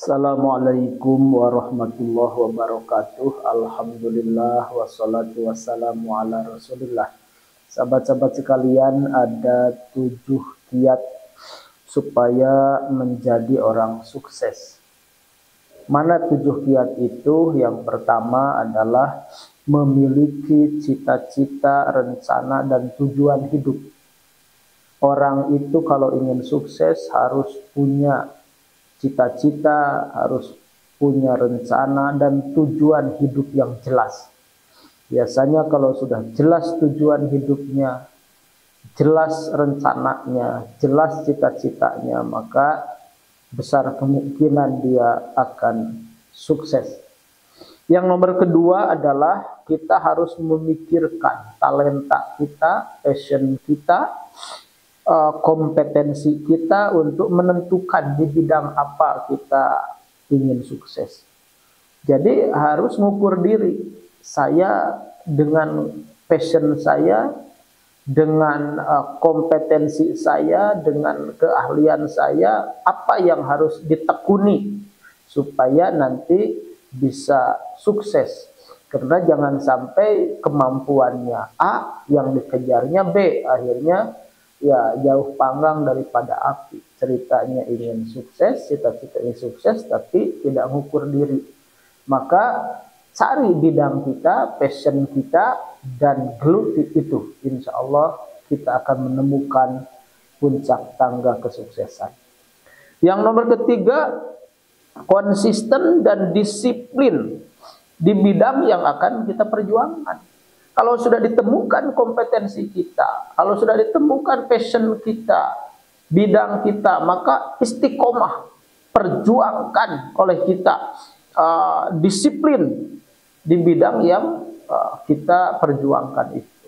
Assalamualaikum warahmatullahi wabarakatuh. Alhamdulillah wassalatu wassalamu ala rasulillah. Sahabat-sahabat sekalian, ada 7 kiat supaya menjadi orang sukses. Mana 7 kiat itu? Yang pertama adalah memiliki cita-cita, rencana, dan tujuan hidup. Orang itu kalau ingin sukses harus punya cita-cita, harus punya rencana dan tujuan hidup yang jelas. Biasanya kalau sudah jelas tujuan hidupnya, jelas rencananya, jelas cita-citanya, maka besar kemungkinan dia akan sukses. Yang nomor kedua adalah kita harus memikirkan talenta kita, passion kita, kompetensi kita untuk menentukan di bidang apa kita ingin sukses. Jadi harus mengukur diri, saya dengan passion saya, dengan kompetensi saya, dengan keahlian saya, apa yang harus ditekuni supaya nanti bisa sukses. Karena jangan sampai kemampuannya A yang dikejarnya B, akhirnya ya jauh panggang daripada api. Ceritanya ingin sukses, cita-citanya sukses, tapi tidak mengukur diri. Maka cari bidang kita, passion kita, dan geluti itu. Insya Allah kita akan menemukan puncak tangga kesuksesan. Yang nomor ketiga, konsisten dan disiplin di bidang yang akan kita perjuangkan. Kalau sudah ditemukan kompetensi kita, kalau sudah ditemukan passion kita, bidang kita, maka istiqomah, perjuangkan oleh kita, disiplin di bidang yang kita perjuangkan itu.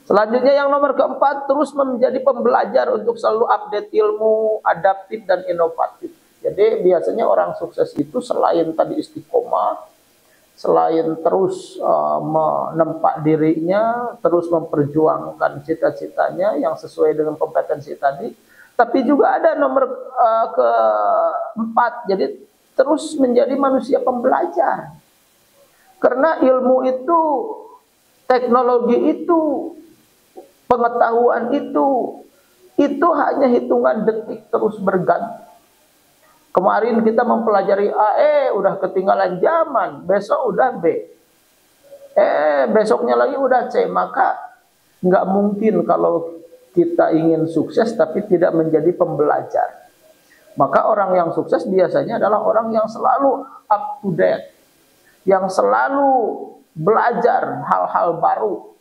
Selanjutnya yang nomor keempat, terus menjadi pembelajar untuk selalu update ilmu, adaptif dan inovatif. Jadi biasanya orang sukses itu selain tadi istiqomah, selain terus menempa dirinya, terus memperjuangkan cita-citanya yang sesuai dengan kompetensi tadi, tapi juga ada nomor keempat, jadi terus menjadi manusia pembelajar. Karena ilmu itu, teknologi itu, pengetahuan itu hanya hitungan detik terus berganti. Kemarin kita mempelajari A, udah ketinggalan zaman, besok udah B. Besoknya lagi udah C. Maka nggak mungkin kalau kita ingin sukses tapi tidak menjadi pembelajar. Maka orang yang sukses biasanya adalah orang yang selalu up to date, yang selalu belajar hal-hal baru,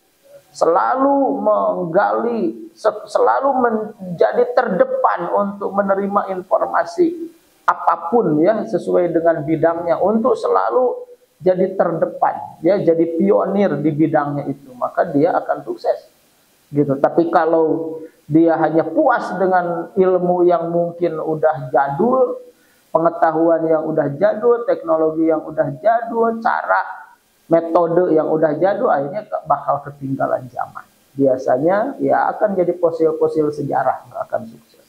selalu menggali, selalu menjadi terdepan untuk menerima informasi apapun ya sesuai dengan bidangnya, untuk selalu jadi terdepan ya, jadi pionir di bidangnya itu, maka dia akan sukses gitu. Tapi kalau dia hanya puas dengan ilmu yang mungkin udah jadul, pengetahuan yang udah jadul, teknologi yang udah jadul, cara metode yang udah jadul, akhirnya bakal ketinggalan zaman. Biasanya ya akan jadi fosil-fosil sejarah, nggak akan sukses.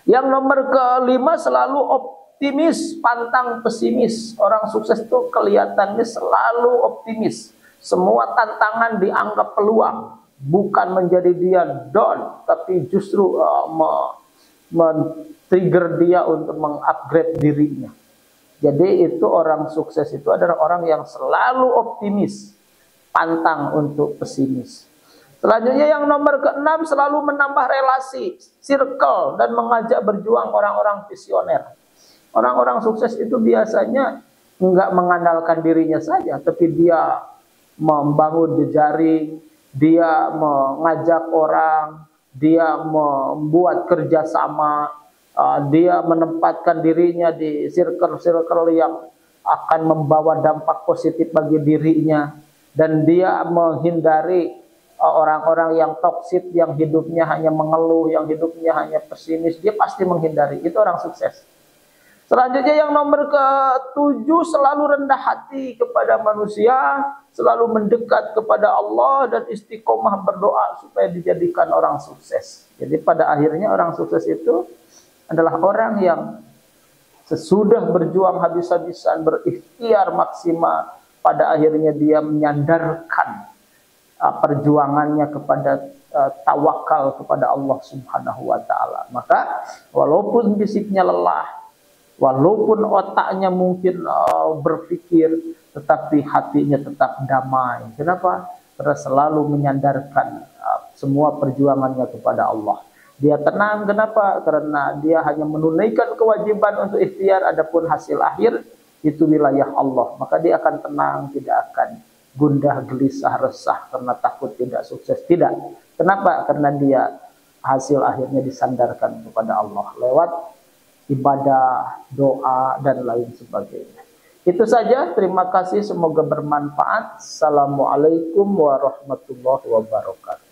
Yang nomor kelima, selalu optimis, pantang pesimis. Orang sukses itu kelihatannya selalu optimis. Semua tantangan dianggap peluang, bukan menjadi dia down, tapi justru men-trigger dia untuk mengupgrade dirinya. Jadi itu orang sukses itu adalah orang yang selalu optimis, pantang untuk pesimis. Selanjutnya yang nomor keenam, selalu menambah relasi, circle, dan mengajak berjuang orang-orang visioner. Orang-orang sukses itu biasanya enggak mengandalkan dirinya saja, tapi dia membangun jejaring, dia mengajak orang, dia membuat kerjasama, dia menempatkan dirinya di circle-circle yang akan membawa dampak positif bagi dirinya, dan dia menghindari orang-orang yang toksik, yang hidupnya hanya mengeluh, yang hidupnya hanya pesimis. Dia pasti menghindari. Itu orang sukses. Selanjutnya yang nomor ke-7, selalu rendah hati kepada manusia, selalu mendekat kepada Allah, dan istiqomah berdoa supaya dijadikan orang sukses. Jadi pada akhirnya orang sukses itu adalah orang yang sesudah berjuang habis-habisan, berikhtiar maksimal, pada akhirnya dia menyandarkan perjuangannya kepada tawakal kepada Allah Subhanahu wa taala. Maka walaupun fisiknya lelah, walaupun otaknya mungkin berpikir, tetapi hatinya tetap damai. Kenapa? Karena selalu menyandarkan semua perjuangannya kepada Allah. Dia tenang, kenapa? Karena dia hanya menunaikan kewajiban untuk ikhtiar, adapun hasil akhir itu wilayah Allah. Maka dia akan tenang, tidak akan gundah, gelisah, resah karena takut tidak sukses. Tidak. Kenapa? Karena dia hasil akhirnya disandarkan kepada Allah lewat ibadah, doa, dan lain sebagainya. Itu saja. Terima kasih. Semoga bermanfaat. Assalamualaikum warahmatullahi wabarakatuh.